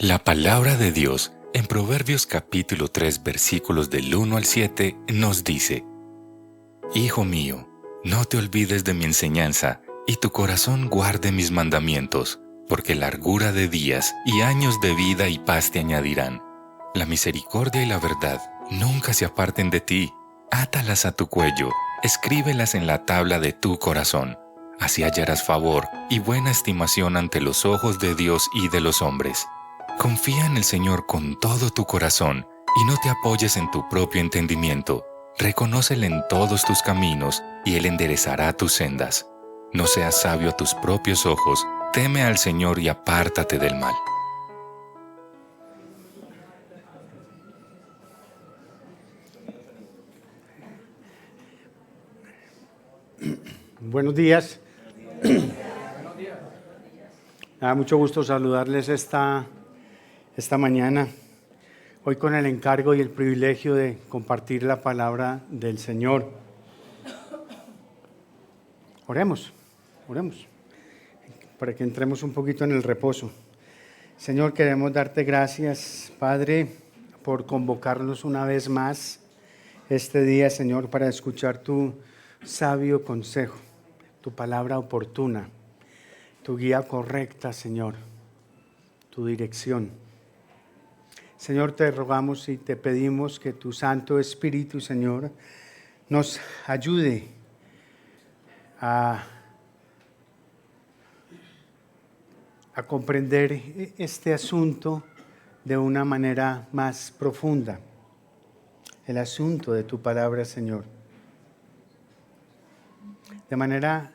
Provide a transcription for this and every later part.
La palabra de Dios en Proverbios capítulo 3 versículos del 1 al 7 nos dice: Hijo mío, no te olvides de mi enseñanza, y tu corazón guarde mis mandamientos, porque largura de días y años de vida y paz te añadirán. La misericordia y la verdad nunca se aparten de ti. Átalas a tu cuello, escríbelas en la tabla de tu corazón. Así hallarás favor y buena estimación ante los ojos de Dios y de los hombres. Confía en el Señor con todo tu corazón y no te apoyes en tu propio entendimiento. Reconócele en todos tus caminos y Él enderezará tus sendas. No seas sabio a tus propios ojos, teme al Señor y apártate del mal. Buenos días. Me da mucho gusto saludarles esta mañana, hoy con el encargo y el privilegio de compartir la palabra del Señor. Oremos para que entremos un poquito en el reposo. Señor, queremos darte gracias, Padre, por convocarnos una vez más este día, Señor, para escuchar tu sabio consejo, tu palabra oportuna, tu guía correcta, Señor, tu dirección. Señor, te rogamos y te pedimos que tu Santo Espíritu, Señor, nos ayude a comprender este asunto de una manera más profunda, el asunto de tu palabra, Señor. De manera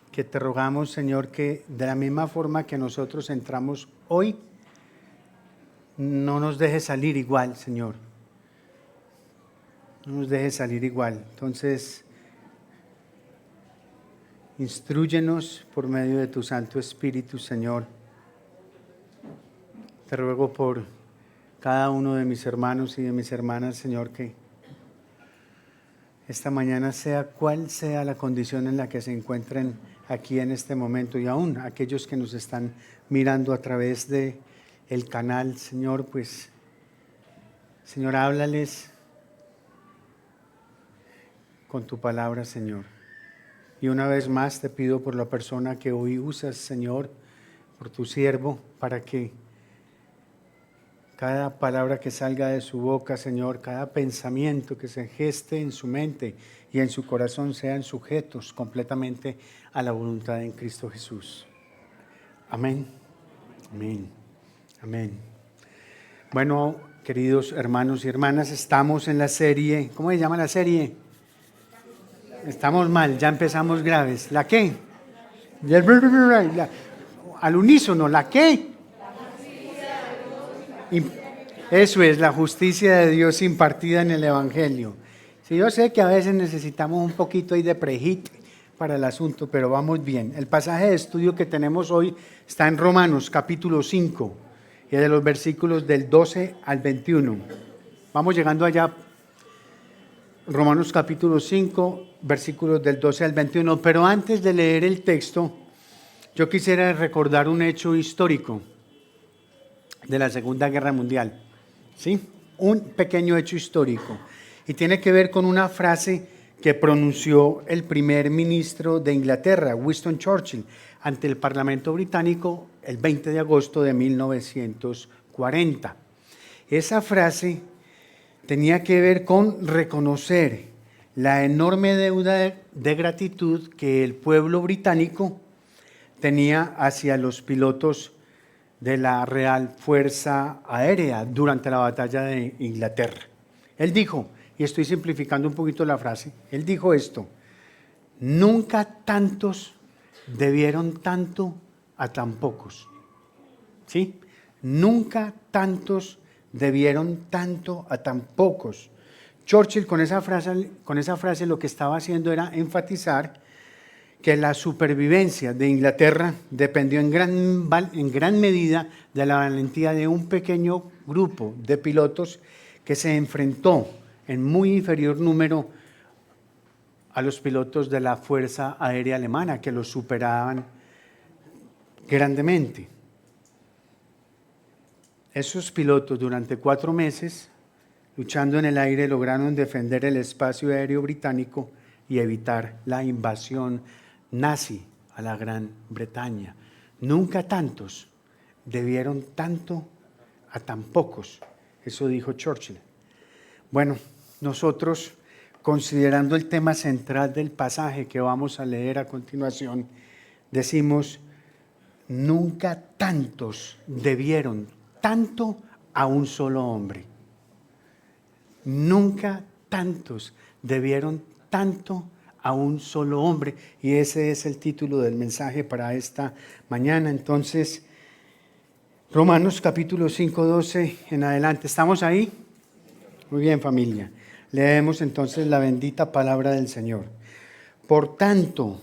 que te rogamos, Señor, que de la misma forma que nosotros entramos hoy, no nos dejes salir igual, Señor. No nos dejes salir igual. Entonces, instrúyenos por medio de tu Santo Espíritu, Señor. Te ruego por cada uno de mis hermanos y de mis hermanas, Señor, que esta mañana, sea cual sea la condición en la que se encuentren aquí en este momento, y aún aquellos que nos están mirando a través de el canal, Señor, pues, Señor, háblales con tu palabra, Señor. Y una vez más te pido por la persona que hoy usas, Señor, por tu siervo, para que cada palabra que salga de su boca, Señor, cada pensamiento que se geste en su mente y en su corazón sean sujetos completamente a la voluntad en Cristo Jesús. Amén. Amén. Amén. Bueno, queridos hermanos y hermanas, estamos en la serie, ¿cómo se llama la serie? Estamos mal, ya empezamos graves. ¿La qué? Al unísono, ¿la qué? Eso es, la justicia de Dios impartida en el Evangelio. Sí, yo sé que a veces necesitamos un poquito ahí de prehit para el asunto, pero vamos bien. El pasaje de estudio que tenemos hoy está en Romanos capítulo 5, y de los versículos del 12 al 21. Vamos llegando allá. Romanos capítulo 5, versículos del 12 al 21. Pero antes de leer el texto, yo quisiera recordar un hecho histórico de la Segunda Guerra Mundial. ¿Sí? Un pequeño hecho histórico. Y tiene que ver con una frase que pronunció el primer ministro de Inglaterra, Winston Churchill, ante el Parlamento británico el 20 de agosto de 1940. Esa frase tenía que ver con reconocer la enorme deuda de gratitud que el pueblo británico tenía hacia los pilotos de la Real Fuerza Aérea durante la batalla de Inglaterra. Él dijo, y estoy simplificando un poquito la frase, él dijo esto: nunca tantos debieron tanto a tan pocos. ¿Sí? Nunca tantos debieron tanto a tan pocos. Churchill con esa frase lo que estaba haciendo era enfatizar que la supervivencia de Inglaterra dependió en gran medida de la valentía de un pequeño grupo de pilotos que se enfrentó en muy inferior número a los pilotos de la Fuerza Aérea Alemana, que los superaban grandemente. Esos pilotos durante 4 meses, luchando en el aire, lograron defender el espacio aéreo británico y evitar la invasión nazi a la Gran Bretaña. Nunca tantos debieron tanto a tan pocos. Eso dijo Churchill. Bueno, nosotros, considerando el tema central del pasaje que vamos a leer a continuación, decimos, nunca tantos debieron tanto a un solo hombre. Nunca tantos debieron tanto a un solo hombre. Y ese es el título del mensaje para esta mañana. Entonces, Romanos capítulo 5, 12 en adelante. ¿Estamos ahí? Muy bien, familia. Leemos entonces la bendita palabra del Señor. Por tanto,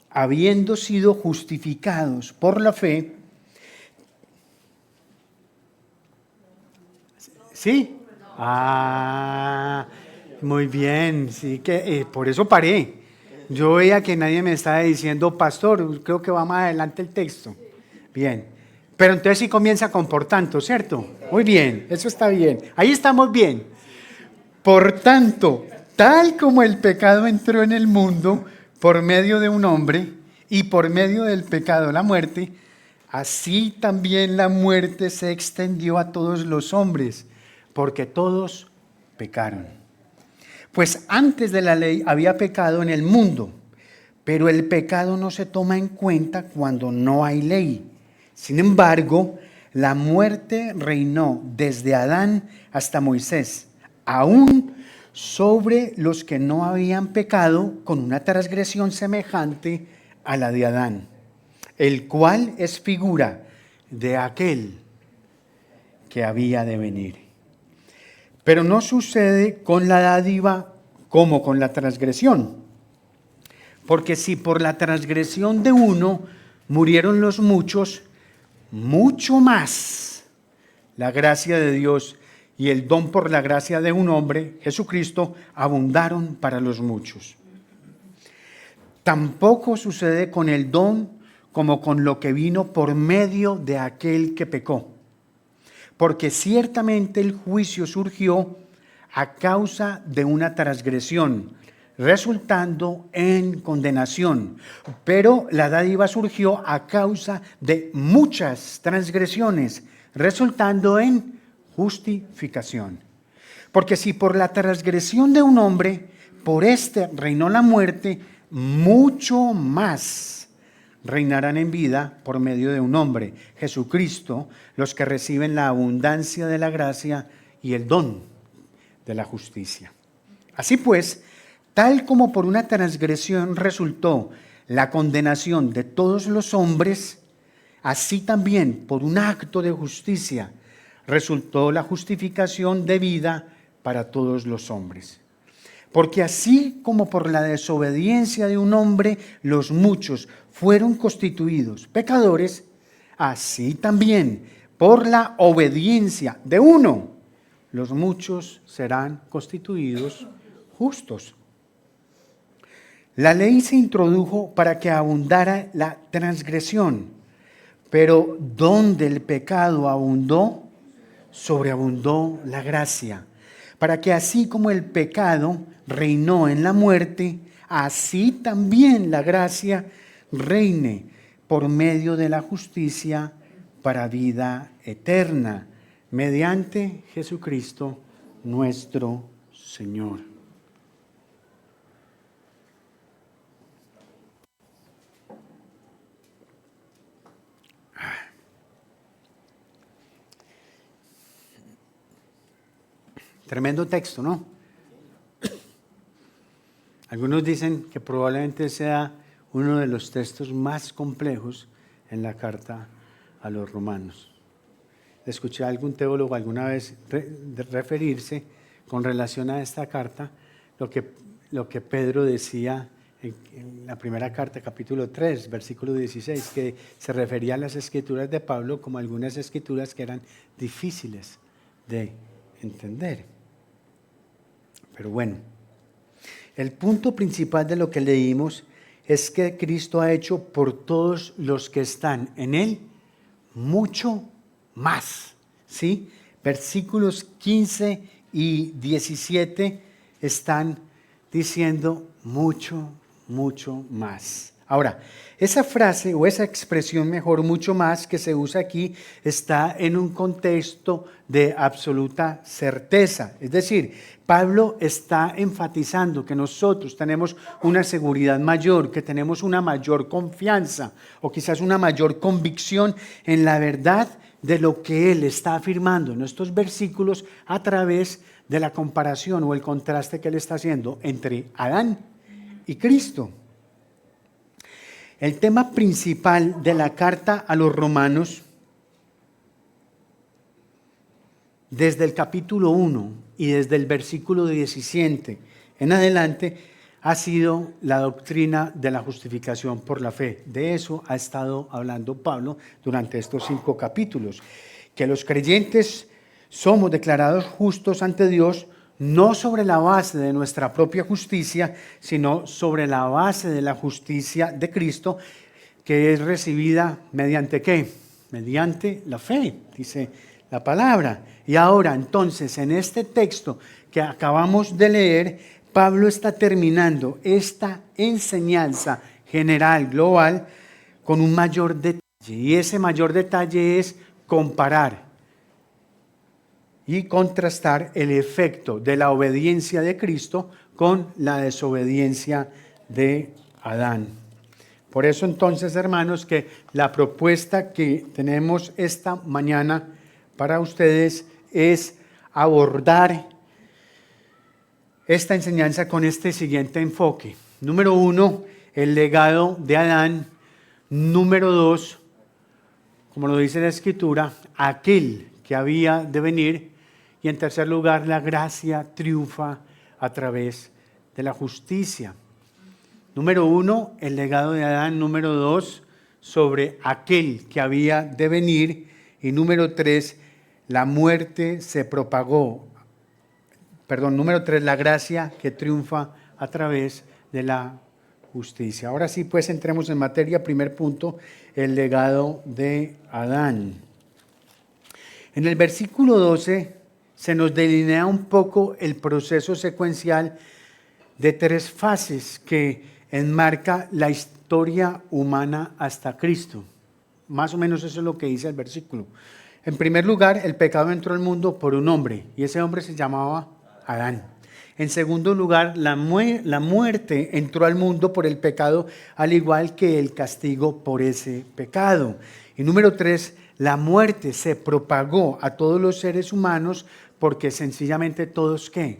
habiendo sido justificados por la fe, ¿sí? Muy bien, sí que por eso paré. Yo veía que nadie me estaba diciendo, pastor, creo que va más adelante el texto. Bien, pero entonces sí comienza con por tanto, ¿cierto? Muy bien, eso está bien. Ahí estamos bien. Por tanto, tal como el pecado entró en el mundo por medio de un hombre y por medio del pecado la muerte, así también la muerte se extendió a todos los hombres, porque todos pecaron. Pues antes de la ley había pecado en el mundo, pero el pecado no se toma en cuenta cuando no hay ley. Sin embargo, la muerte reinó desde Adán hasta Moisés, aún sobre los que no habían pecado con una transgresión semejante a la de Adán, el cual es figura de aquel que había de venir. Pero no sucede con la dádiva como con la transgresión. Porque si por la transgresión de uno murieron los muchos, mucho más la gracia de Dios y el don por la gracia de un hombre, Jesucristo, abundaron para los muchos. Tampoco sucede con el don como con lo que vino por medio de aquel que pecó. Porque ciertamente el juicio surgió a causa de una transgresión, resultando en condenación. Pero la dádiva surgió a causa de muchas transgresiones, resultando en justificación. Porque si por la transgresión de un hombre, por éste reinó la muerte, mucho más reinarán en vida por medio de un hombre, Jesucristo, los que reciben la abundancia de la gracia y el don de la justicia. Así pues, tal como por una transgresión resultó la condenación de todos los hombres, así también por un acto de justicia resultó la justificación de vida para todos los hombres. Porque así como por la desobediencia de un hombre los muchos fueron constituidos pecadores, así también por la obediencia de uno los muchos serán constituidos justos. La ley se introdujo para que abundara la transgresión, pero donde el pecado abundó, sobreabundó la gracia, para que así como el pecado reinó en la muerte, así también la gracia reine por medio de la justicia para vida eterna, mediante Jesucristo nuestro Señor. Tremendo texto, ¿no? Algunos dicen que probablemente sea uno de los textos más complejos en la carta a los romanos. Escuché a algún teólogo alguna vez referirse con relación a esta carta, lo que Pedro decía en la primera carta, capítulo 3, versículo 16, que se refería a las escrituras de Pablo como algunas escrituras que eran difíciles de entender. Pero bueno, el punto principal de lo que leímos es que Cristo ha hecho por todos los que están en Él mucho más ¿sí? Versículos 15 y 17 están diciendo mucho, mucho más. Ahora, esa frase o esa expresión, mejor, mucho más, que se usa aquí, está en un contexto de absoluta certeza. Es decir, Pablo está enfatizando que nosotros tenemos una seguridad mayor, que tenemos una mayor confianza o quizás una mayor convicción en la verdad de lo que él está afirmando en estos versículos a través de la comparación o el contraste que él está haciendo entre Adán y Cristo. El tema principal de la carta a los romanos, desde el capítulo 1 y desde el versículo 17 en adelante, ha sido la doctrina de la justificación por la fe. De eso ha estado hablando Pablo durante estos 5 capítulos. Que los creyentes somos declarados justos ante Dios, no sobre la base de nuestra propia justicia, sino sobre la base de la justicia de Cristo, que es recibida mediante ¿qué? Mediante la fe, dice la palabra. Y ahora, entonces, en este texto que acabamos de leer, Pablo está terminando esta enseñanza general, global, con un mayor detalle. Y ese mayor detalle es comparar y contrastar el efecto de la obediencia de Cristo con la desobediencia de Adán. Por eso entonces, hermanos, que la propuesta que tenemos esta mañana para ustedes es abordar esta enseñanza con este siguiente enfoque. Número 1, el legado de Adán. Número 2, como lo dice la Escritura, aquel que había de venir. Y en tercer lugar, la gracia triunfa a través de la justicia. Número 1, el legado de Adán. Número 2, sobre aquel que había de venir. Y número 3, la muerte se propagó. Número 3, la gracia que triunfa a través de la justicia. Ahora sí, pues entremos en materia. Primer punto, el legado de Adán. En el versículo 12 se nos delinea un poco el proceso secuencial de 3 fases que enmarca la historia humana hasta Cristo. Más o menos eso es lo que dice el versículo. En primer lugar, el pecado entró al mundo por un hombre, y ese hombre se llamaba Adán. En segundo lugar, la muerte entró al mundo por el pecado, al igual que el castigo por ese pecado. Y número 3, la muerte se propagó a todos los seres humanos porque sencillamente todos, ¿qué?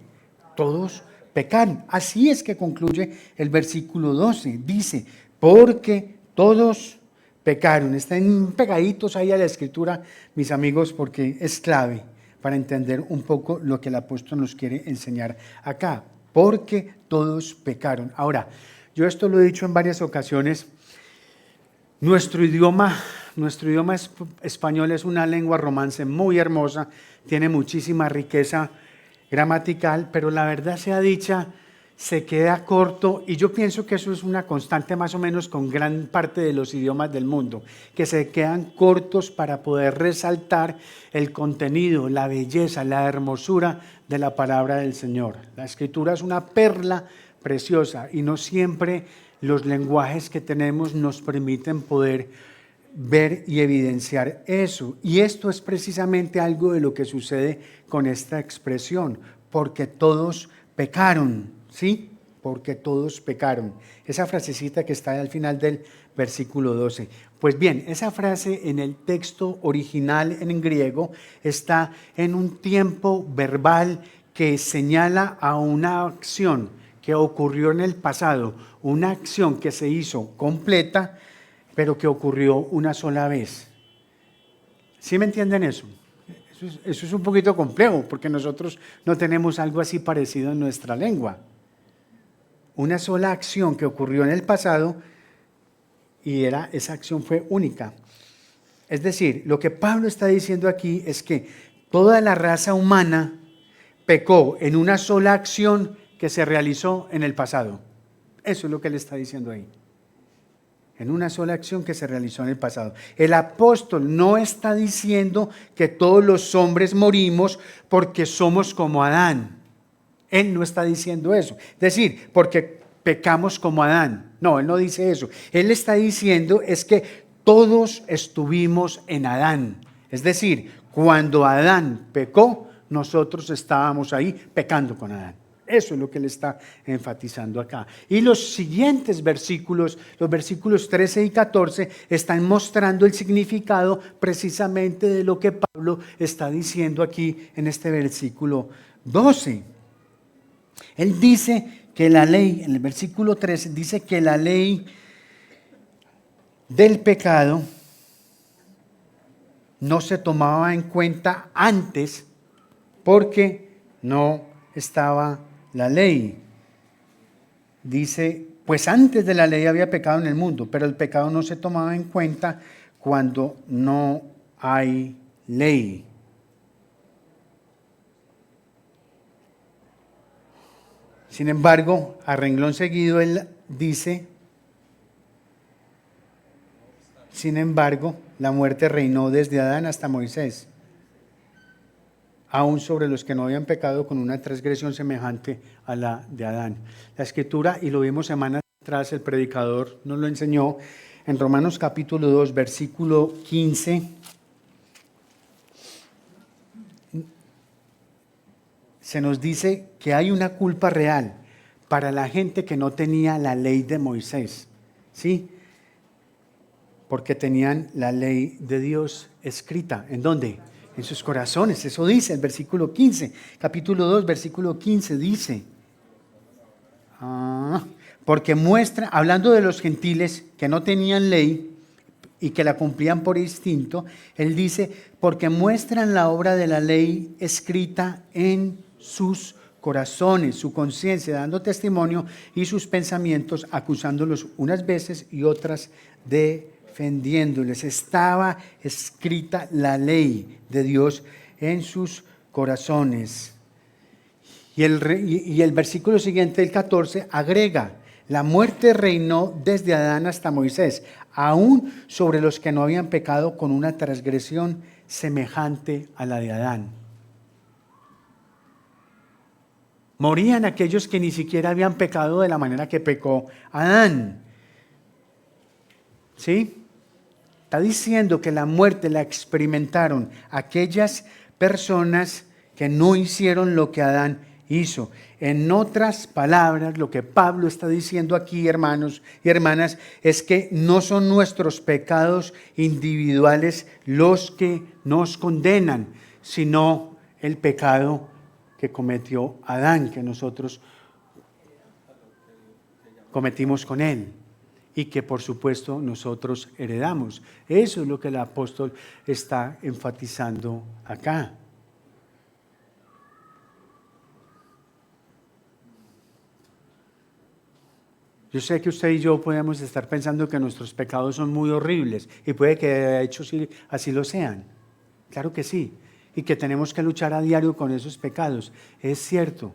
Todos pecaron. Así es que concluye el versículo 12. Dice, porque todos pecaron. Estén pegaditos ahí a la Escritura, mis amigos, porque es clave para entender un poco lo que el apóstol nos quiere enseñar acá. Porque todos pecaron. Ahora, yo esto lo he dicho en varias ocasiones. Nuestro idioma español es una lengua romance muy hermosa, tiene muchísima riqueza gramatical, pero la verdad sea dicha, se queda corto, y yo pienso que eso es una constante más o menos con gran parte de los idiomas del mundo, que se quedan cortos para poder resaltar el contenido, la belleza, la hermosura de la palabra del Señor. La Escritura es una perla preciosa y no siempre los lenguajes que tenemos nos permiten poder ver y evidenciar eso. Y esto es precisamente algo de lo que sucede con esta expresión, porque todos pecaron, ¿sí? Porque todos pecaron. Esa frasecita que está al final del versículo 12. Pues bien, esa frase en el texto original en griego está en un tiempo verbal que señala a una acción que ocurrió en el pasado, una acción que se hizo completa, pero que ocurrió una sola vez. ¿Sí me entienden eso? Eso es un poquito complejo, porque nosotros no tenemos algo así parecido en nuestra lengua. Una sola acción que ocurrió en el pasado, y esa acción fue única. Es decir, lo que Pablo está diciendo aquí es que toda la raza humana pecó en una sola acción que se realizó en el pasado. Eso es lo que él está diciendo ahí. en una sola acción que se realizó en el pasado. El apóstol no está diciendo que todos los hombres morimos porque somos como Adán. Él no está diciendo eso. Es decir, porque pecamos como Adán. No, él no dice eso. Él está diciendo es que todos estuvimos en Adán. Es decir, cuando Adán pecó, nosotros estábamos ahí pecando con Adán. Eso es lo que él está enfatizando acá. Y los siguientes versículos, los versículos 13 y 14, están mostrando el significado precisamente de lo que Pablo está diciendo aquí en este versículo 12. Él dice que la ley, en el versículo 13, dice que la ley del pecado no se tomaba en cuenta antes porque no estaba la ley. Dice, pues antes de la ley había pecado en el mundo, pero el pecado no se tomaba en cuenta cuando no hay ley. Sin embargo, a renglón seguido él dice, sin embargo, la muerte reinó desde Adán hasta Moisés, aún sobre los que no habían pecado con una transgresión semejante a la de Adán. La Escritura, y lo vimos semanas atrás, el predicador nos lo enseñó, en Romanos capítulo 2, versículo 15, se nos dice que hay una culpa real para la gente que no tenía la ley de Moisés, ¿sí? Porque tenían la ley de Dios escrita. ¿En dónde? En sus corazones. Eso dice el versículo 15. Capítulo 2, versículo 15 dice. Porque muestra, hablando de los gentiles que no tenían ley y que la cumplían por instinto, él dice, porque muestran la obra de la ley escrita en sus corazones, su conciencia, dando testimonio, y sus pensamientos, acusándolos unas veces y otras defendiéndoles. Estaba escrita la ley de Dios en sus corazones. Y el versículo siguiente, el 14, agrega, la muerte reinó desde Adán hasta Moisés, aún sobre los que no habían pecado con una transgresión semejante a la de Adán. Morían aquellos que ni siquiera habían pecado de la manera que pecó Adán. ¿Sí? Está diciendo que la muerte la experimentaron aquellas personas que no hicieron lo que Adán hizo. En otras palabras, lo que Pablo está diciendo aquí, hermanos y hermanas, es que no son nuestros pecados individuales los que nos condenan, sino el pecado que cometió Adán, que nosotros cometimos con él y que por supuesto nosotros heredamos. Eso es lo que el apóstol está enfatizando acá. Yo sé que usted y yo podemos estar pensando que nuestros pecados son muy horribles y puede que de hecho sí, así lo sean. Claro que sí. Y que tenemos que luchar a diario con esos pecados. Es cierto,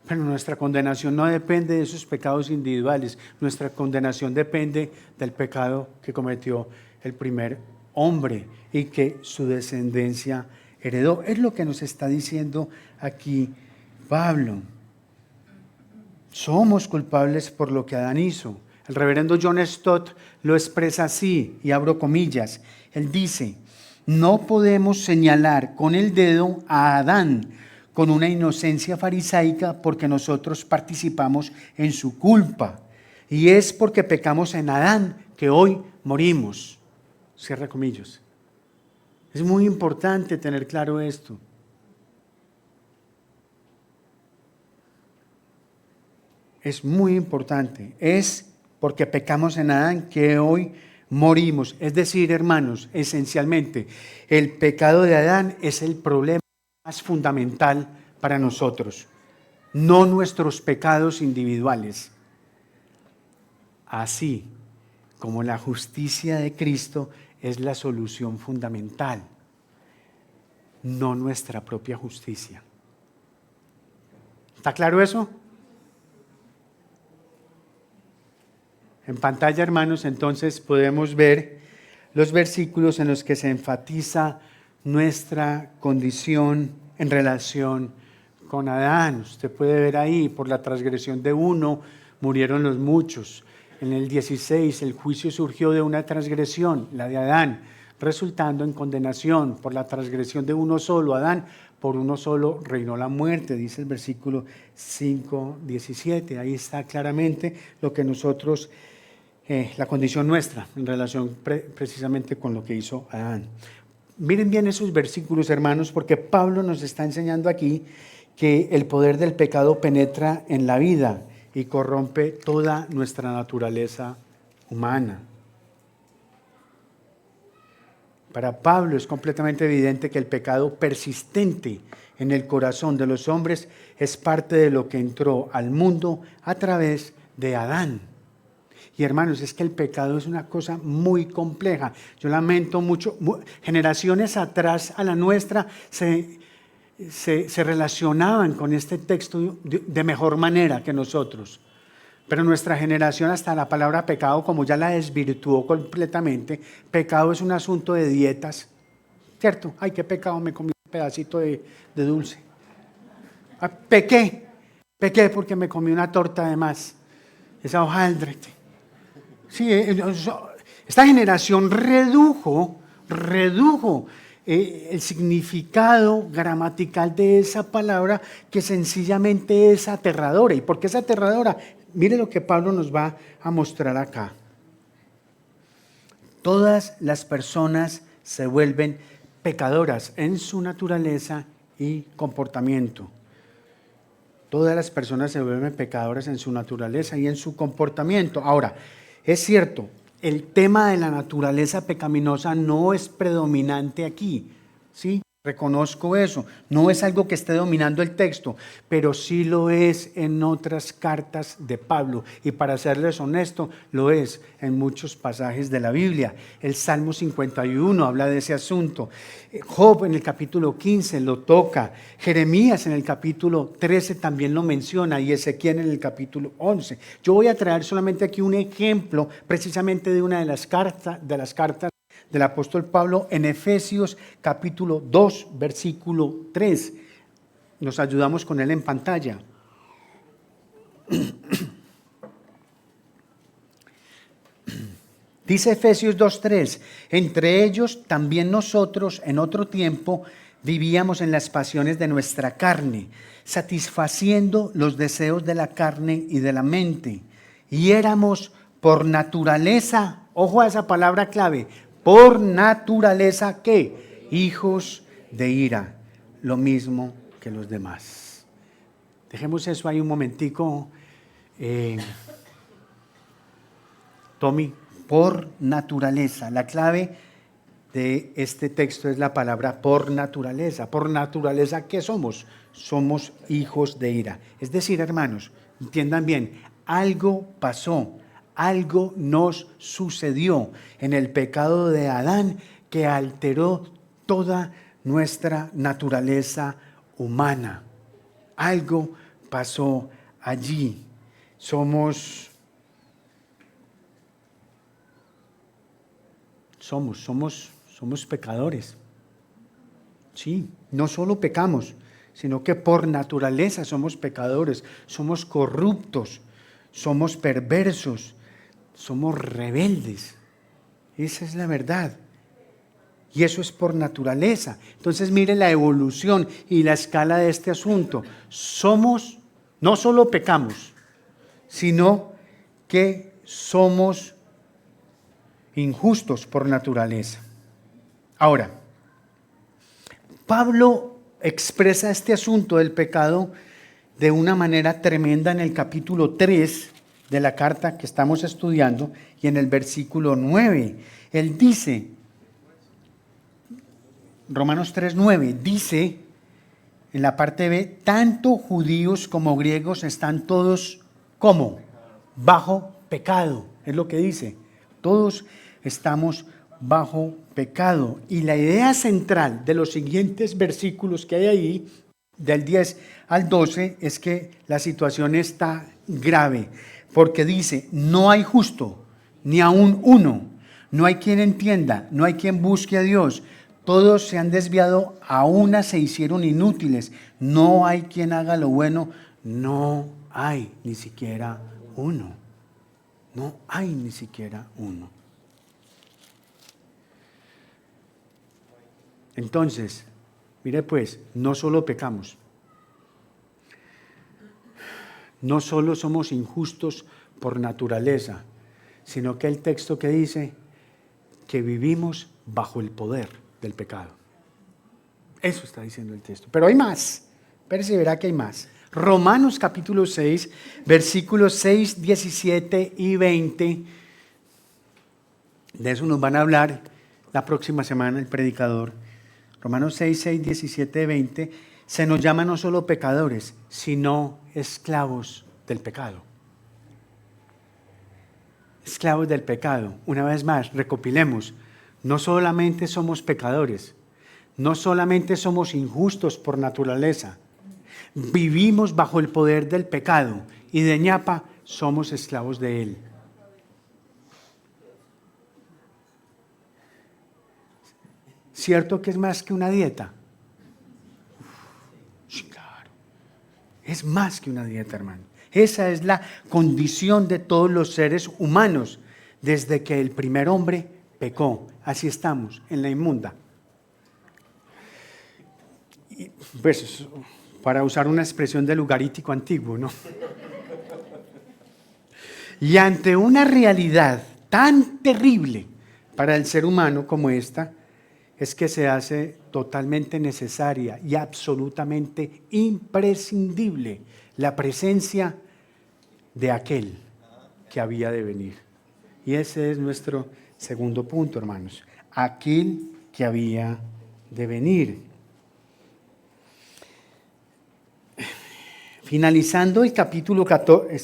pero nuestra condenación no depende de esos pecados individuales. Nuestra condenación depende del pecado que cometió el primer hombre y que su descendencia heredó. Es lo que nos está diciendo aquí Pablo. Somos culpables por lo que Adán hizo. El reverendo John Stott lo expresa así, y abro comillas. Él dice, no podemos señalar con el dedo a Adán con una inocencia farisaica porque nosotros participamos en su culpa. Y es porque pecamos en Adán que hoy morimos. Cierra comillas. Es muy importante tener claro esto. Es muy importante. Es porque pecamos en Adán que hoy morimos. Es decir, hermanos, esencialmente, el pecado de Adán es el problema más fundamental para nosotros, no nuestros pecados individuales. Así como la justicia de Cristo es la solución fundamental, no nuestra propia justicia. ¿Está claro eso? En pantalla, hermanos, entonces podemos ver los versículos en los que se enfatiza nuestra condición en relación con Adán. Usted puede ver ahí, por la transgresión de uno murieron los muchos. En el 16, el juicio surgió de una transgresión, la de Adán, resultando en condenación por la transgresión de uno solo, Adán. Por uno solo reinó la muerte, dice el versículo 5:17. Ahí está claramente lo que nosotros, la condición nuestra en relación precisamente con lo que hizo Adán. Miren bien esos versículos, hermanos, porque Pablo nos está enseñando aquí que el poder del pecado penetra en la vida y corrompe toda nuestra naturaleza humana. Para Pablo es completamente evidente que el pecado persistente en el corazón de los hombres es parte de lo que entró al mundo a través de Adán. Y hermanos, es que el pecado es una cosa muy compleja. Yo lamento mucho, generaciones atrás a la nuestra se relacionaban con este texto de mejor manera que nosotros. Pero nuestra generación, hasta la palabra pecado, como ya la desvirtuó completamente, pecado es un asunto de dietas, ¿cierto? Ay, qué pecado, me comí un pedacito de dulce. Pequé porque me comí una torta de más, esa hojaldre. Sí, esta generación redujo el significado gramatical de esa palabra, que sencillamente es aterradora. ¿Y por qué es aterradora? Mire lo que Pablo nos va a mostrar acá. Todas las personas se vuelven pecadoras en su naturaleza y comportamiento. Todas las personas se vuelven pecadoras en su naturaleza y en su comportamiento. Ahora, es cierto, el tema de la naturaleza pecaminosa no es predominante aquí, ¿sí? Reconozco eso, no es algo que esté dominando el texto, pero sí lo es en otras cartas de Pablo, y para serles honesto, lo es en muchos pasajes de la Biblia. El Salmo 51 habla de ese asunto, Job en el capítulo 15 lo toca, Jeremías en el capítulo 13 también lo menciona, y Ezequiel en el capítulo 11. Yo voy a traer solamente aquí un ejemplo precisamente de una de las cartas del apóstol Pablo en Efesios capítulo 2, versículo 3. Nos ayudamos con él en pantalla. Dice Efesios 2:3, entre ellos también nosotros en otro tiempo vivíamos en las pasiones de nuestra carne, satisfaciendo los deseos de la carne y de la mente, y éramos por naturaleza, ojo a esa palabra clave, por naturaleza, ¿qué? Hijos de ira, lo mismo que los demás. Dejemos eso ahí un momentico. Tommy, por naturaleza. La clave de este texto es la palabra por naturaleza. Por naturaleza, ¿qué somos? Somos hijos de ira. Es decir, hermanos, entiendan bien, algo pasó. Algo nos sucedió en el pecado de Adán que alteró toda nuestra naturaleza humana. Algo pasó allí. Somos pecadores. Sí, no solo pecamos, sino que por naturaleza somos pecadores, somos corruptos, somos perversos. Somos rebeldes, esa es la verdad, y eso es por naturaleza. Entonces mire la evolución y la escala de este asunto. No solo pecamos, sino que somos injustos por naturaleza. Ahora, Pablo expresa este asunto del pecado de una manera tremenda en el capítulo 3 de la carta que estamos estudiando, y en el versículo 9, él dice, Romanos 3:9, dice en la parte B, tanto judíos como griegos están todos, ¿cómo? Bajo pecado, es lo que dice, todos estamos bajo pecado. Y la idea central de los siguientes versículos que hay ahí del 10 al 12 es que la situación está grave, porque dice, no hay justo, ni aun uno, no hay quien entienda, no hay quien busque a Dios, todos se han desviado, a una se hicieron inútiles, no hay quien haga lo bueno, no hay ni siquiera uno, no hay ni siquiera uno. Entonces, mire pues, no solo pecamos, no solo somos injustos por naturaleza, sino que el texto que dice que vivimos bajo el poder del pecado. Eso está diciendo el texto. Pero hay más, perseverá que hay más. Romanos capítulo 6, versículos 6, 17 y 20. De eso nos van a hablar la próxima semana el predicador. Romanos 6, 6, 17, 20, se nos llama no solo pecadores, sino esclavos del pecado. Esclavos del pecado. Una vez más, recopilemos, no solamente somos pecadores, no solamente somos injustos por naturaleza, vivimos bajo el poder del pecado y de ñapa somos esclavos de él. ¿Cierto que es más que una dieta? Sí, claro. Es más que una dieta, hermano. Esa es la condición de todos los seres humanos desde que el primer hombre pecó. Así estamos, en la inmunda. Y, pues, para usar una expresión del ugarítico antiguo, ¿no? Y ante una realidad tan terrible para el ser humano como esta, es que se hace totalmente necesaria y absolutamente imprescindible la presencia de aquel que había de venir. Y ese es nuestro segundo punto, hermanos. Aquel que había de venir. Finalizando el capítulo 14,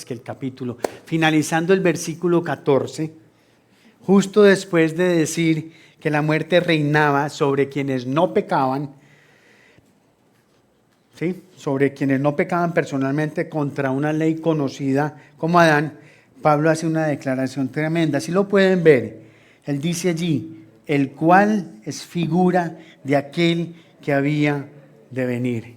finalizando el versículo 14, justo después de decir que la muerte reinaba sobre quienes no pecaban, ¿sí? Sobre quienes no pecaban personalmente contra una ley conocida como Adán, Pablo hace una declaración tremenda. Si lo pueden ver, él dice allí, el cual es figura de aquel que había de venir.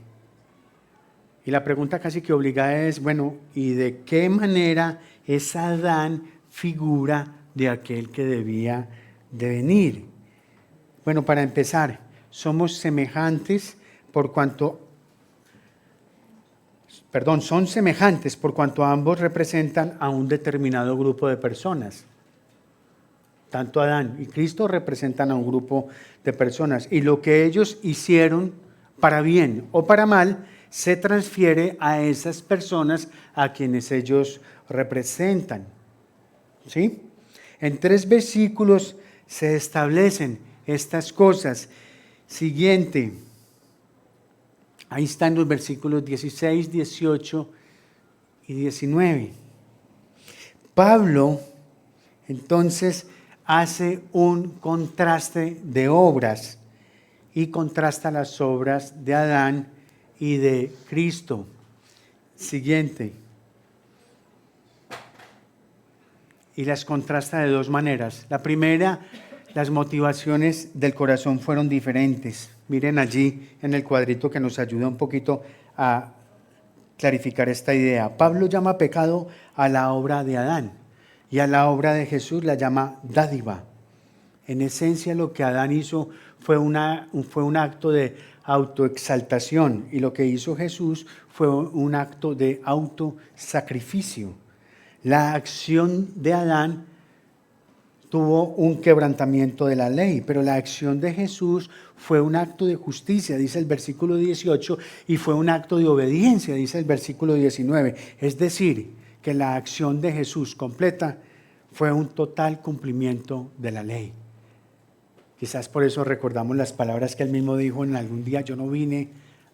Y la pregunta casi que obligada es, bueno, ¿y de qué manera es Adán figura de aquel que debía de venir? Bueno, para empezar, somos semejantes son semejantes por cuanto ambos representan a un determinado grupo de personas. Tanto Adán y Cristo representan a un grupo de personas. Y lo que ellos hicieron para bien o para mal, se transfiere a esas personas a quienes ellos representan. ¿Sí? En 3 versículos se establecen estas cosas. Siguiente. Ahí están los versículos 16, 18 y 19. Pablo, entonces, hace un contraste de obras y contrasta las obras de Adán y de Cristo. Siguiente. Y las contrasta de 2 maneras. La primera, las motivaciones del corazón fueron diferentes. Miren allí en el cuadrito que nos ayuda un poquito a clarificar esta idea. Pablo llama pecado a la obra de Adán y a la obra de Jesús la llama dádiva. En esencia lo que Adán hizo fue un acto de autoexaltación y lo que hizo Jesús fue un acto de autosacrificio. La acción de Adán tuvo un quebrantamiento de la ley, pero la acción de Jesús fue un acto de justicia, dice el versículo 18, y fue un acto de obediencia, dice el versículo 19. Es decir, que la acción de Jesús completa fue un total cumplimiento de la ley. Quizás por eso recordamos las palabras que él mismo dijo en algún día: yo no vine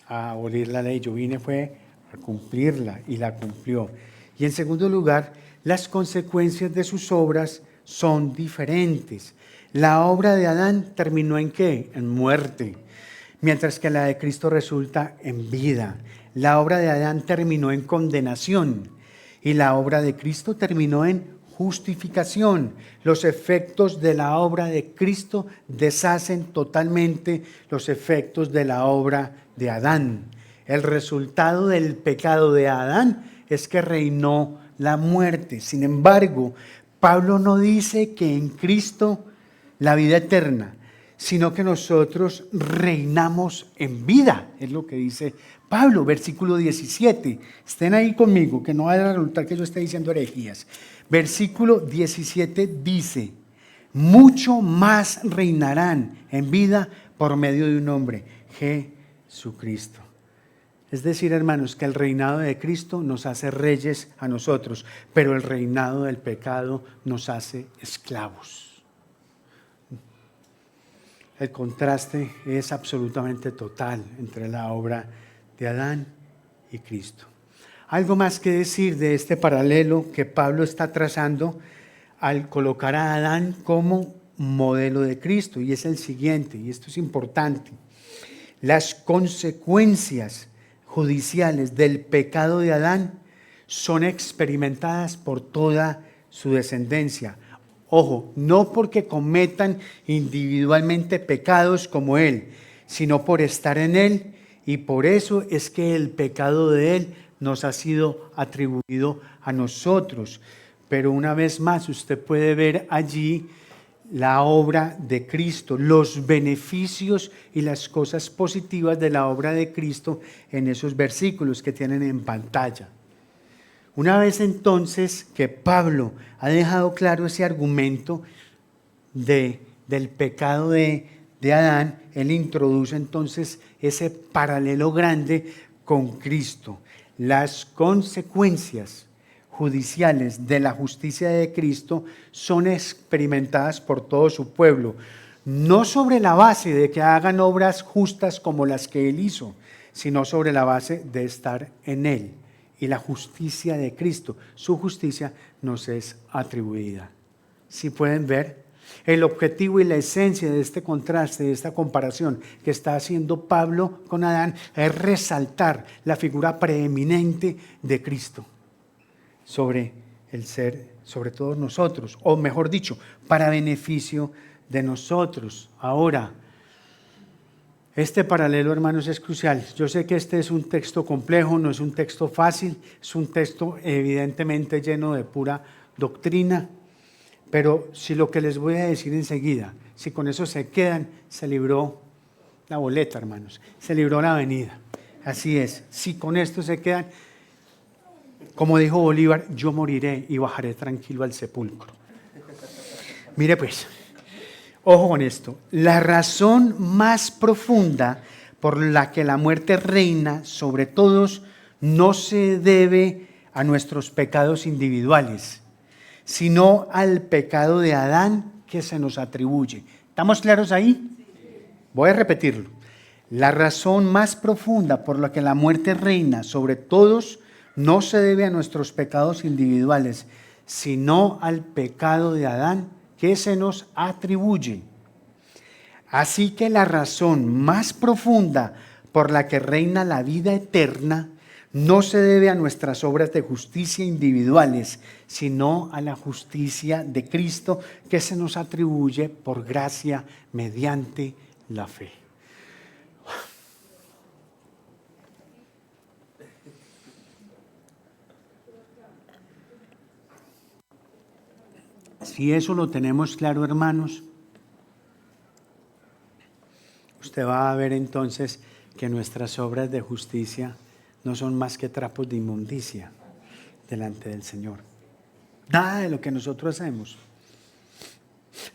a abolir la ley, yo vine fue a cumplirla, y la cumplió. Y en segundo lugar, las consecuencias de sus obras son diferentes. La obra de Adán terminó ¿en qué? En muerte. mientras que la de Cristo resulta en vida. La obra de Adán terminó en condenación y la obra de Cristo terminó en justificación. Los efectos de la obra de Cristo deshacen totalmente los efectos de la obra de Adán. El resultado del pecado de Adán es que reinó la muerte. Sin embargo, Pablo no dice que en Cristo la vida eterna, sino que nosotros reinamos en vida, es lo que dice Pablo, versículo 17. Estén ahí conmigo, que no vaya a resultar que yo esté diciendo herejías. Versículo 17 dice: mucho más reinarán en vida por medio de un hombre, Jesucristo. Es decir, hermanos, que el reinado de Cristo nos hace reyes a nosotros, pero el reinado del pecado nos hace esclavos. El contraste es absolutamente total entre la obra de Adán y Cristo. Algo más que decir de este paralelo que Pablo está trazando al colocar a Adán como modelo de Cristo, y es el siguiente, y esto es importante: las consecuencias judiciales del pecado de Adán son experimentadas por toda su descendencia. Ojo, no porque cometan individualmente pecados como él, sino por estar en él, y por eso es que el pecado de él nos ha sido atribuido a nosotros. Pero una vez más, usted puede ver allí la obra de Cristo, los beneficios y las cosas positivas de la obra de Cristo en esos versículos que tienen en pantalla. Una vez entonces que Pablo ha dejado claro ese argumento del pecado de Adán, él introduce entonces ese paralelo grande con Cristo. Las consecuencias judiciales de la justicia de Cristo son experimentadas por todo su pueblo, no sobre la base de que hagan obras justas como las que él hizo, sino sobre la base de estar en él. Y la justicia de Cristo, su justicia, nos es atribuida. Si pueden ver, el objetivo y la esencia de este contraste, de esta comparación que está haciendo Pablo con Adán, es resaltar la figura preeminente de Cristo sobre el ser, sobre todos nosotros, o mejor dicho, para beneficio de nosotros. Ahora, este paralelo, hermanos, es crucial. Yo sé que este es un texto complejo, no es un texto fácil, es un texto evidentemente lleno de pura doctrina, pero si lo que les voy a decir enseguida, si con eso se quedan, se libró la boleta, hermanos, se libró la avenida. Así es, si con esto se quedan, como dijo Bolívar, yo moriré y bajaré tranquilo al sepulcro. Mire pues, ojo con esto, la razón más profunda por la que la muerte reina sobre todos no se debe a nuestros pecados individuales, sino al pecado de Adán que se nos atribuye. ¿Estamos claros ahí? Voy a repetirlo. La razón más profunda por la que la muerte reina sobre todos no se debe a nuestros pecados individuales, sino al pecado de Adán que se nos atribuye. Así que la razón más profunda por la que reina la vida eterna no se debe a nuestras obras de justicia individuales, sino a la justicia de Cristo que se nos atribuye por gracia mediante la fe. Si eso lo tenemos claro, hermanos, usted va a ver entonces que nuestras obras de justicia no son más que trapos de inmundicia delante del Señor. Nada de lo que nosotros hacemos,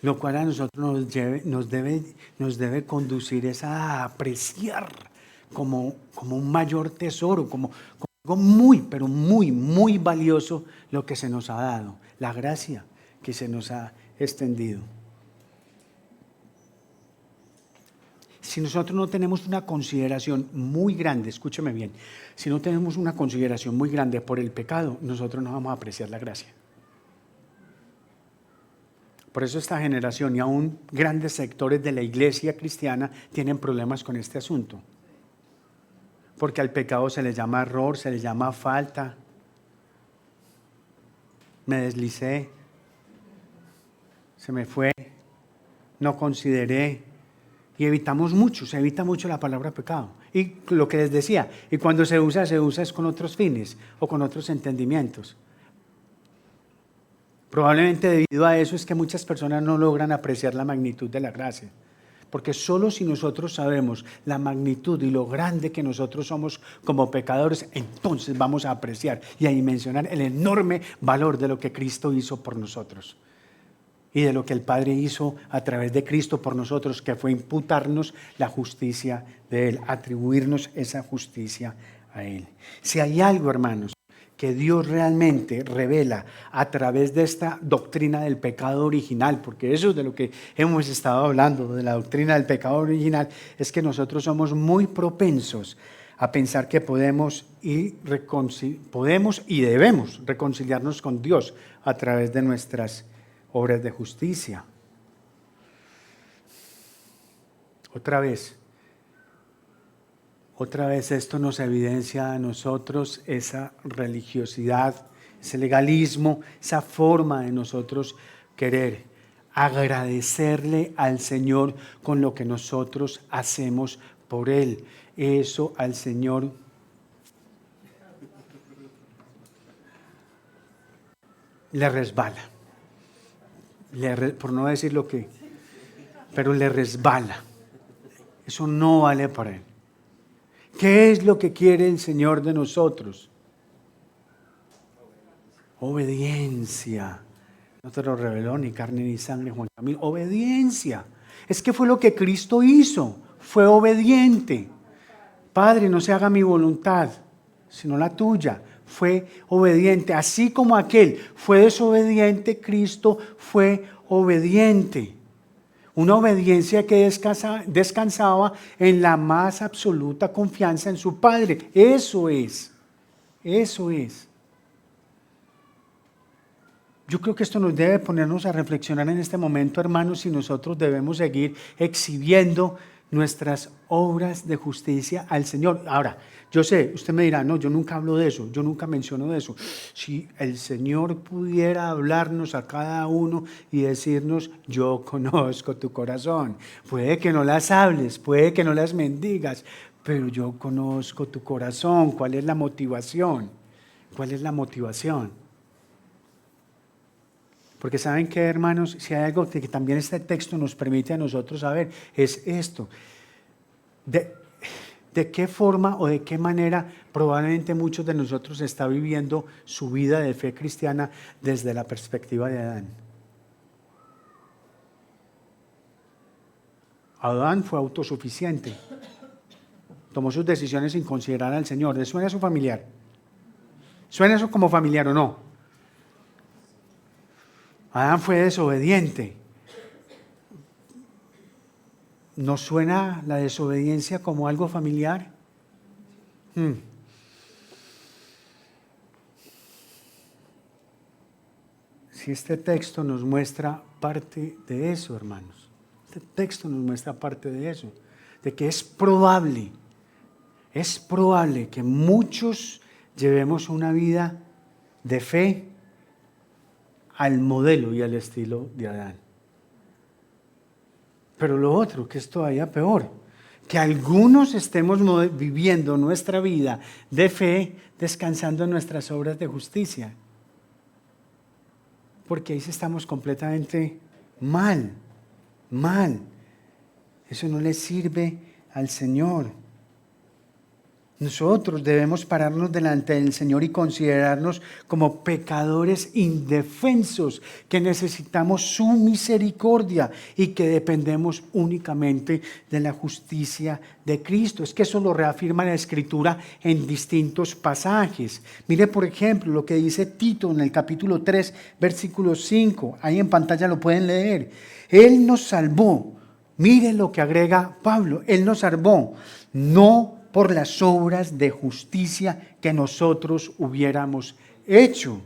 lo cual a nosotros nos debe conducir es a apreciar como un mayor tesoro, como algo muy, pero muy, muy valioso lo que se nos ha dado, la gracia que se nos ha extendido. Si nosotros no tenemos una consideración muy grande, escúcheme bien, si no tenemos una consideración muy grande por el pecado, nosotros no vamos a apreciar la gracia. Por eso esta generación y aún grandes sectores de la iglesia cristiana tienen problemas con este asunto. Porque al pecado se le llama error, se le llama falta. Me deslicé, se me fue, no consideré. Y evitamos mucho, se evita mucho la palabra pecado. Y lo que les decía, y cuando se usa es con otros fines o con otros entendimientos. Probablemente debido a eso es que muchas personas no logran apreciar la magnitud de la gracia. Porque solo si nosotros sabemos la magnitud y lo grande que nosotros somos como pecadores, entonces vamos a apreciar y a dimensionar el enorme valor de lo que Cristo hizo por nosotros. Y de lo que el Padre hizo a través de Cristo por nosotros, que fue imputarnos la justicia de Él, atribuirnos esa justicia a Él. Si hay algo, hermanos, que Dios realmente revela a través de esta doctrina del pecado original, porque eso es de lo que hemos estado hablando, de la doctrina del pecado original, es que nosotros somos muy propensos a pensar que podemos y debemos reconciliarnos con Dios a través de nuestras obras de justicia. Otra vez esto nos evidencia a nosotros esa religiosidad, ese legalismo, esa forma de nosotros querer agradecerle al Señor con lo que nosotros hacemos por Él. Eso al Señor le resbala. Por no decir lo que, pero le resbala. Eso no vale para Él. ¿Qué es lo que quiere el Señor de nosotros? Obediencia. No te lo reveló ni carne ni sangre, Juan Camilo. Obediencia. Es que fue lo que Cristo hizo. Fue obediente. Padre, no se haga mi voluntad, sino la tuya. Fue obediente. Así como aquel fue desobediente, Cristo fue obediente. Una obediencia que descansaba en la más absoluta confianza en su Padre. Eso es. Yo creo que esto nos debe ponernos a reflexionar en este momento, hermanos, si nosotros debemos seguir exhibiendo nuestras obras de justicia al Señor. Ahora, yo sé, usted me dirá, no, yo nunca hablo de eso, yo nunca menciono de eso. Si el Señor pudiera hablarnos a cada uno y decirnos, yo conozco tu corazón, puede que no las hables, puede que no las mendigas, pero yo conozco tu corazón. ¿Cuál es la motivación? ¿Cuál es la motivación? Porque ¿saben qué, hermanos? Si hay algo que también este texto nos permite a nosotros saber, es esto. ¿De qué forma o de qué manera probablemente muchos de nosotros están viviendo su vida de fe cristiana desde la perspectiva de Adán? Adán fue autosuficiente. Tomó sus decisiones sin considerar al Señor. ¿Le suena eso familiar? ¿Suena eso como familiar o no? Adán fue desobediente. ¿Nos suena la desobediencia como algo familiar? Si este texto nos muestra parte de eso, hermanos. Este texto nos muestra parte de eso. De que es probable que muchos llevemos una vida de fe al modelo y al estilo de Adán. Pero lo otro, que es todavía peor, que algunos estemos viviendo nuestra vida de fe descansando en nuestras obras de justicia. Porque ahí estamos completamente mal. Eso no le sirve al Señor. Nosotros debemos pararnos delante del Señor y considerarnos como pecadores indefensos, que necesitamos su misericordia y que dependemos únicamente de la justicia de Cristo. Es que eso lo reafirma la Escritura en distintos pasajes. Mire, por ejemplo, lo que dice Tito en el capítulo 3, versículo 5. Ahí en pantalla lo pueden leer. Él nos salvó. Mire lo que agrega Pablo. Él nos salvó. No por las obras de justicia que nosotros hubiéramos hecho,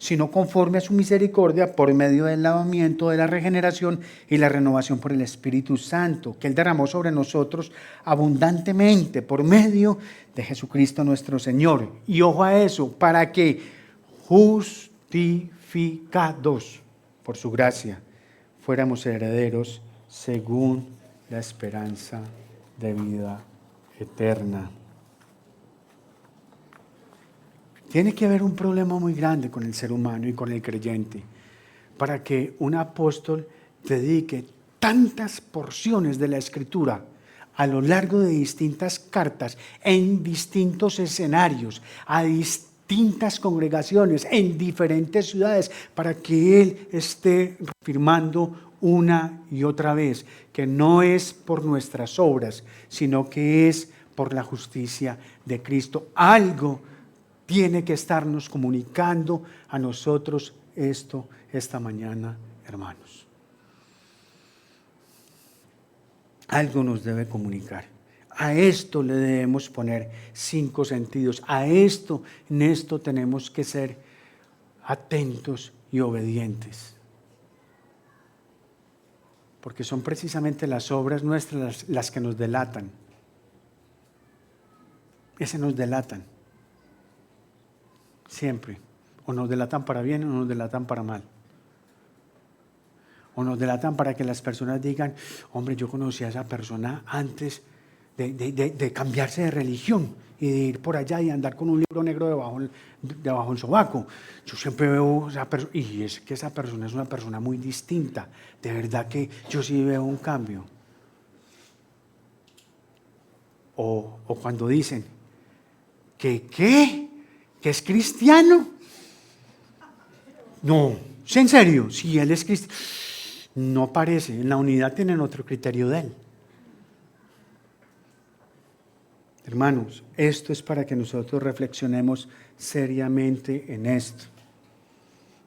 sino conforme a su misericordia por medio del lavamiento de la regeneración y la renovación por el Espíritu Santo, que Él derramó sobre nosotros abundantemente por medio de Jesucristo nuestro Señor. Y ojo a eso, para que justificados por su gracia fuéramos herederos según la esperanza de vida eterna. Tiene que haber un problema muy grande con el ser humano y con el creyente para que un apóstol dedique tantas porciones de la Escritura a lo largo de distintas cartas, en distintos escenarios, a distintas congregaciones, en diferentes ciudades, para que él esté afirmando una y otra vez que no es por nuestras obras, sino que es por la justicia de Cristo. Algo tiene que estarnos comunicando a nosotros esto esta mañana, hermanos. Algo nos debe comunicar. A esto le debemos poner 5 sentidos. En esto tenemos que ser atentos y obedientes. Porque son precisamente las obras nuestras las que nos delatan. Nos delatan. Siempre. O nos delatan para bien o nos delatan para mal. O nos delatan para que las personas digan, hombre, yo conocí a esa persona antes de cambiarse de religión y de ir por allá y andar con un libro negro debajo del sobaco. Yo siempre veo esa persona, y es que esa persona es una persona muy distinta. De verdad que yo sí veo un cambio. O cuando dicen, ¿qué es cristiano? No, en serio, si él es cristiano, no parece, en la unidad tienen otro criterio de él. Hermanos, esto es para que nosotros reflexionemos seriamente en esto.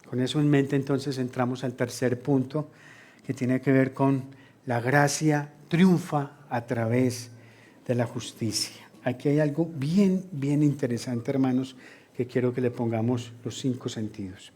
Con eso en mente entonces entramos al tercer punto, que tiene que ver con la gracia triunfa a través de la justicia. Aquí hay algo bien interesante, hermanos, que quiero que le pongamos los 5 sentidos.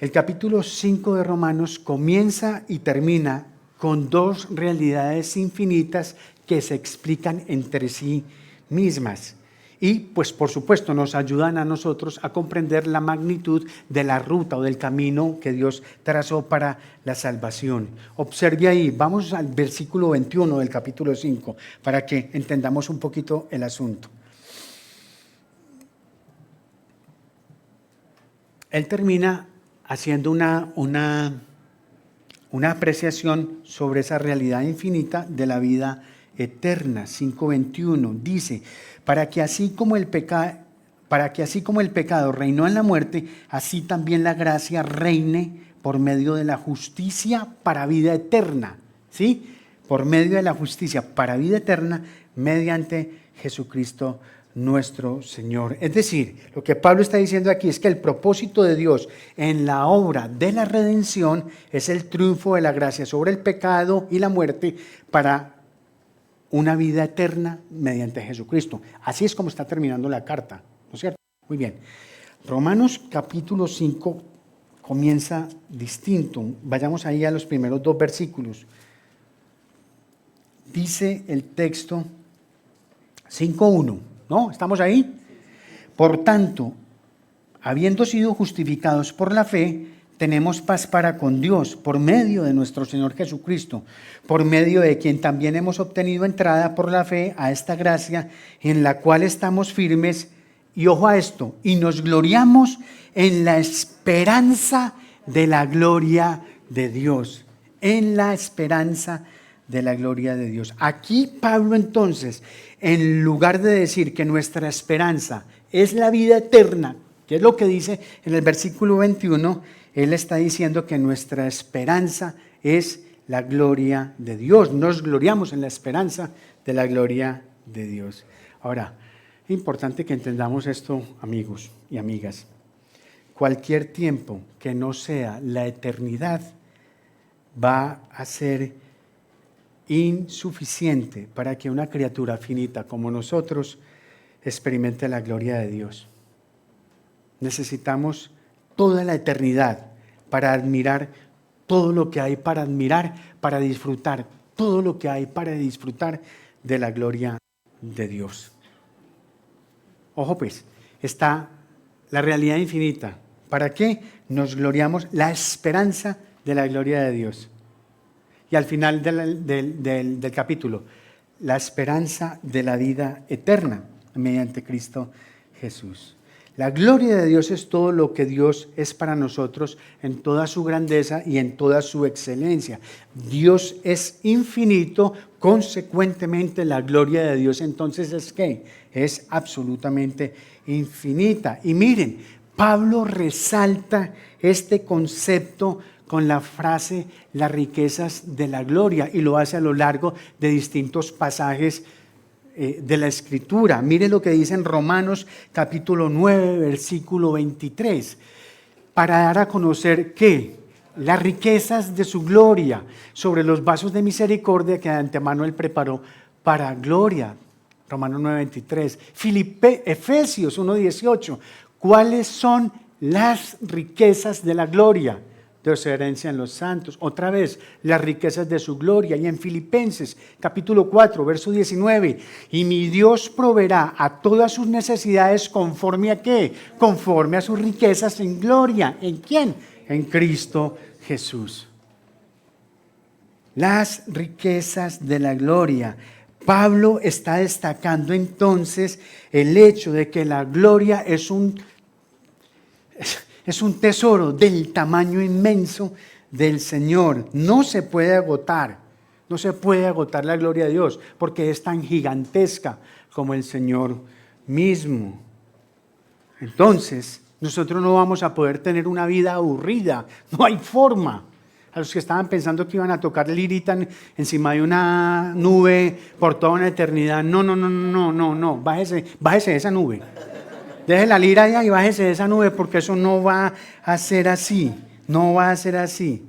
El capítulo 5 de Romanos comienza y termina con 2 realidades infinitas que se explican entre sí mismas. Y pues por supuesto nos ayudan a nosotros a comprender la magnitud de la ruta o del camino que Dios trazó para la salvación. Observe ahí, vamos al versículo 21 del capítulo 5 para que entendamos un poquito el asunto. Él termina haciendo una apreciación sobre esa realidad infinita de la vida eterna. 5:21 dice, para que así como el pecado reinó en la muerte, así también la gracia reine por medio de la justicia para vida eterna. ¿Sí? Por medio de la justicia para vida eterna mediante Jesucristo nuestro Señor. Es decir, lo que Pablo está diciendo aquí es que el propósito de Dios en la obra de la redención es el triunfo de la gracia sobre el pecado y la muerte para una vida eterna mediante Jesucristo. Así es como está terminando la carta, ¿no es cierto? Muy bien. Romanos capítulo 5 comienza distinto. Vayamos ahí a los primeros 2 versículos. Dice el texto 5:1. ¿No? ¿Estamos ahí? Por tanto, habiendo sido justificados por la fe, tenemos paz para con Dios por medio de nuestro Señor Jesucristo, por medio de quien también hemos obtenido entrada por la fe a esta gracia en la cual estamos firmes, y ojo a esto, y nos gloriamos en la esperanza de la gloria de Dios, en la esperanza de la gloria de Dios. Aquí Pablo entonces, en lugar de decir que nuestra esperanza es la vida eterna, que es lo que dice en el versículo 21, él está diciendo que nuestra esperanza es la gloria de Dios. Nos gloriamos en la esperanza de la gloria de Dios. Ahora, es importante que entendamos esto, amigos y amigas. Cualquier tiempo que no sea la eternidad va a ser insuficiente para que una criatura finita como nosotros experimente la gloria de Dios. Necesitamos toda la eternidad para admirar todo lo que hay para admirar, para disfrutar todo lo que hay para disfrutar de la gloria de Dios. Ojo pues, está la realidad infinita. ¿Para qué? Nos gloriamos la esperanza de la gloria de Dios. Y al final del capítulo, la esperanza de la vida eterna mediante Cristo Jesús. La gloria de Dios es todo lo que Dios es para nosotros en toda su grandeza y en toda su excelencia. Dios es infinito, consecuentemente la gloria de Dios entonces es ¿qué? Es absolutamente infinita. Y miren, Pablo resalta este concepto con la frase las riquezas de la gloria y lo hace a lo largo de distintos pasajes de la Escritura. Mire lo que dice en Romanos capítulo 9, versículo 23, para dar a conocer que las riquezas de su gloria sobre los vasos de misericordia que de antemano Él preparó para gloria. Romanos 9, 23. Efesios 1, 18. ¿Cuáles son las riquezas de la gloria? De su herencia en los santos. Otra vez, las riquezas de su gloria. Y en Filipenses, capítulo 4, verso 19. Y mi Dios proveerá a todas sus necesidades conforme a ¿qué? Conforme a sus riquezas en gloria. ¿En quién? En Cristo Jesús. Las riquezas de la gloria. Pablo está destacando entonces el hecho de que la gloria es un tesoro del tamaño inmenso del Señor. No se puede agotar la gloria de Dios, porque es tan gigantesca como el Señor mismo. Entonces, nosotros no vamos a poder tener una vida aburrida, no hay forma. A los que estaban pensando que iban a tocar lirita encima de una nube por toda una eternidad, no, bájese de esa nube. Deje la lira allá y bájese de esa nube porque eso no va a ser así, no va a ser así.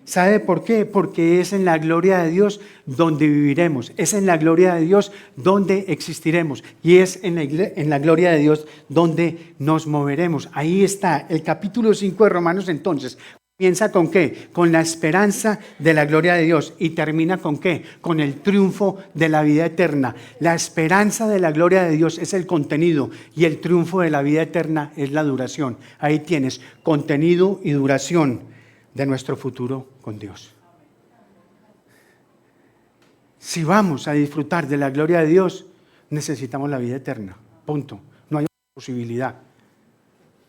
¿Sabe por qué? Porque es en la gloria de Dios donde viviremos, es en la gloria de Dios donde existiremos y es en la gloria de Dios donde nos moveremos. Ahí está el capítulo 5 de Romanos entonces. ¿Comienza con qué? Con la esperanza de la gloria de Dios. ¿Y termina con qué? Con el triunfo de la vida eterna. La esperanza de la gloria de Dios es el contenido y el triunfo de la vida eterna es la duración. Ahí tienes contenido y duración de nuestro futuro con Dios. Si vamos a disfrutar de la gloria de Dios, necesitamos la vida eterna. Punto. No hay otra posibilidad.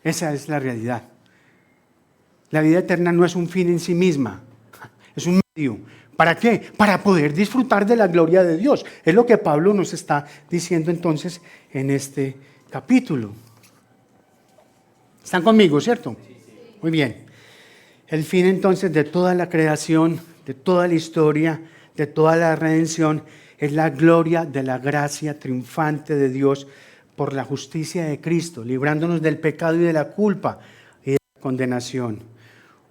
Esa es la realidad. La vida eterna no es un fin en sí misma, es un medio. ¿Para qué? Para poder disfrutar de la gloria de Dios. Es lo que Pablo nos está diciendo entonces en este capítulo. ¿Están conmigo, cierto? Muy bien. El fin entonces de toda la creación, de toda la historia, de toda la redención, es la gloria de la gracia triunfante de Dios por la justicia de Cristo, librándonos del pecado y de la culpa y de la condenación.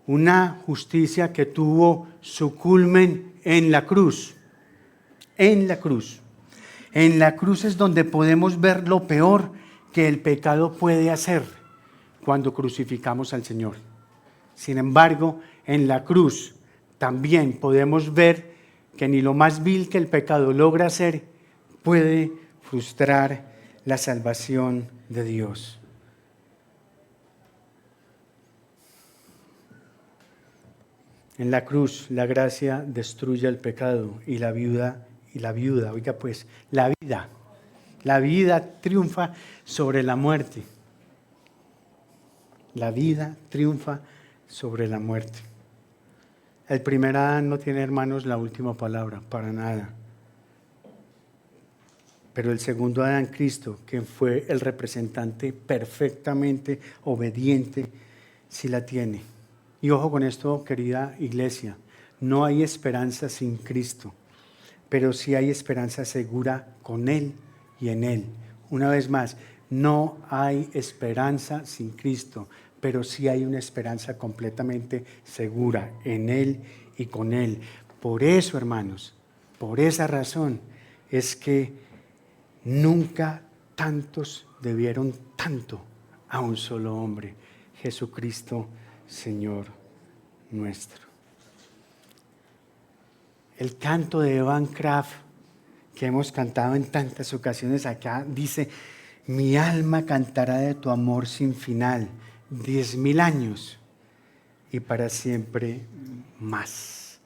Una justicia que tuvo su culmen en la cruz. En la cruz. En la cruz es donde podemos ver lo peor que el pecado puede hacer cuando crucificamos al Señor. Sin embargo, en la cruz también podemos ver que ni lo más vil que el pecado logra hacer puede frustrar la salvación de Dios. En la cruz la gracia destruye el pecado y la viuda, oiga pues, la vida triunfa sobre la muerte. La vida triunfa sobre la muerte. El primer Adán no tiene, hermanos, la última palabra, para nada. Pero el segundo Adán, Cristo, que fue el representante perfectamente obediente, sí la tiene. Y ojo con esto, querida iglesia, no hay esperanza sin Cristo, pero sí hay esperanza segura con Él y en Él. Una vez más, no hay esperanza sin Cristo, pero sí hay una esperanza completamente segura en Él y con Él. Por eso, hermanos, por esa razón es que nunca tantos debieron tanto a un solo hombre, Jesucristo, Señor nuestro. El canto de Evan Craft, que hemos cantado en tantas ocasiones acá, dice: mi alma cantará de tu amor sin final, 10,000 años y para siempre más.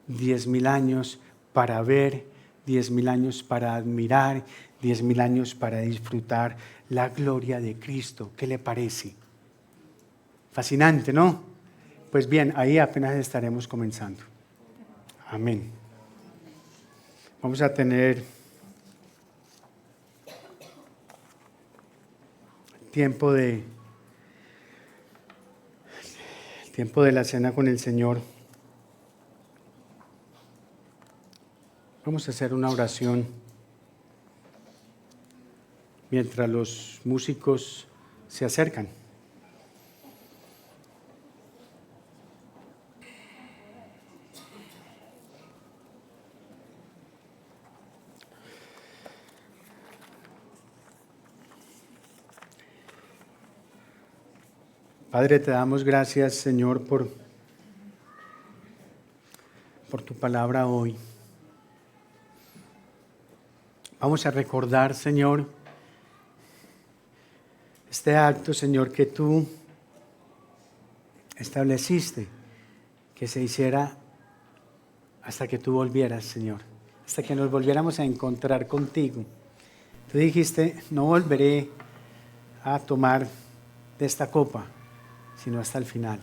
10,000 años para ver, 10,000 años para admirar, 10,000 años para disfrutar la gloria de Cristo. ¿Qué le parece? Fascinante, ¿no? Pues bien, ahí apenas estaremos comenzando. Amén. Vamos a tener tiempo de la cena con el Señor. Vamos a hacer una oración mientras los músicos se acercan. Padre, te damos gracias, Señor, por tu palabra hoy. Vamos a recordar, Señor, este acto, Señor, que tú estableciste que se hiciera hasta que tú volvieras, Señor, hasta que nos volviéramos a encontrar contigo. Tú dijiste: no volveré a tomar de esta copa, sino hasta el final.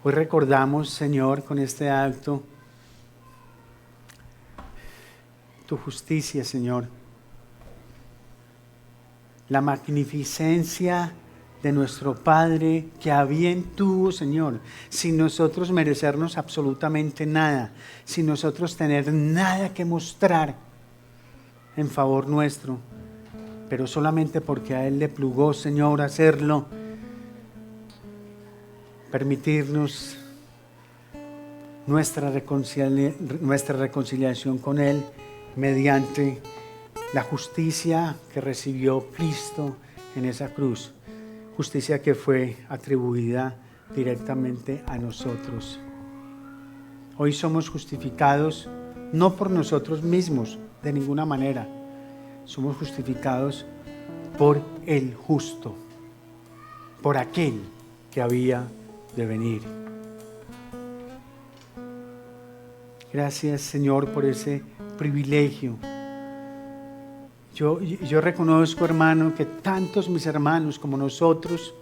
Hoy recordamos, Señor, con este acto, tu justicia, Señor, la magnificencia de nuestro Padre, que a bien tuvo, Señor, sin nosotros merecernos absolutamente nada, sin nosotros tener nada que mostrar en favor nuestro, pero solamente porque a Él le plugó, Señor, hacerlo, permitirnos nuestra reconciliación con Él mediante la justicia que recibió Cristo en esa cruz, justicia que fue atribuida directamente a nosotros. Hoy somos justificados no por nosotros mismos, de ninguna manera. Somos justificados por el justo, por aquel que había de venir. Gracias, Señor, por ese privilegio. Yo reconozco, hermano, que tantos mis hermanos como nosotros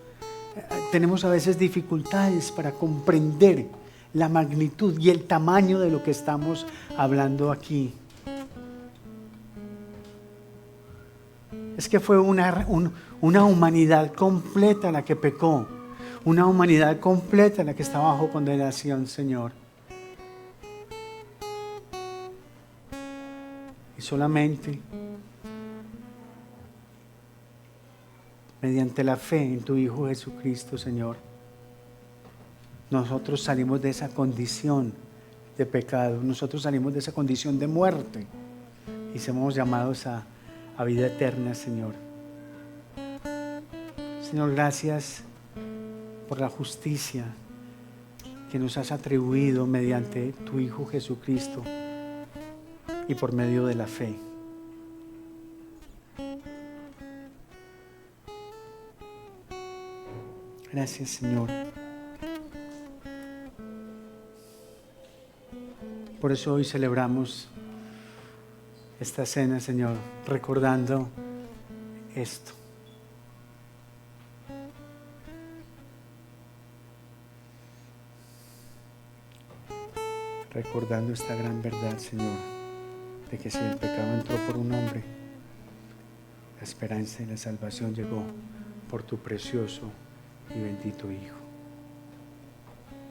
tenemos a veces dificultades para comprender la magnitud y el tamaño de lo que estamos hablando aquí. Es que fue una humanidad completa la que pecó, una humanidad completa la que está bajo condenación, Señor. Y solamente mediante la fe en tu Hijo Jesucristo, Señor, nosotros salimos de esa condición de pecado, nosotros salimos de esa condición de muerte y somos llamados a vida eterna, Señor. Señor, gracias por la justicia que nos has atribuido mediante tu Hijo Jesucristo y por medio de la fe. Gracias, Señor. Por eso hoy celebramos esta cena, Señor, recordando esto. Recordando esta gran verdad, Señor, de que si el pecado entró por un hombre, la esperanza y la salvación llegó por tu precioso y bendito Hijo.